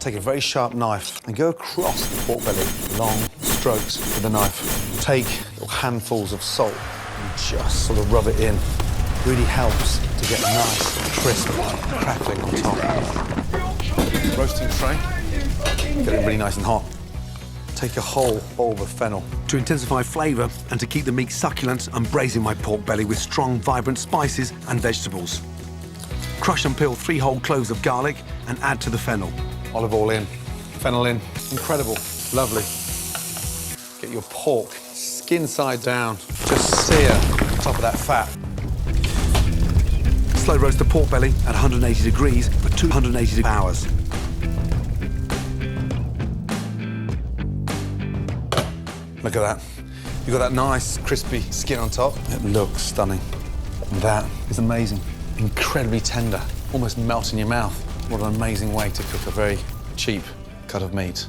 Take a very sharp knife and go across the pork belly, long strokes with the knife. Take little handfuls of salt and just sort of rub it in. Really helps to get nice, crisp crackling on top. Roasting tray, get it really nice and hot. Take a whole bowl of fennel. To intensify flavour and to keep the meat succulent, I'm braising my pork belly with strong, vibrant spices and vegetables. Crush and peel 3 whole cloves of garlic and add to the fennel. Olive oil in, fennel in. Incredible, lovely. Get your pork skin side down. Just sear the top of that fat. Slow roast the pork belly at 180 degrees for 280 hours. Look at that. You've got that nice, crispy skin on top. It looks stunning. And that is amazing. Incredibly tender, almost melt in your mouth. What an amazing way to cook a very cheap cut of meat.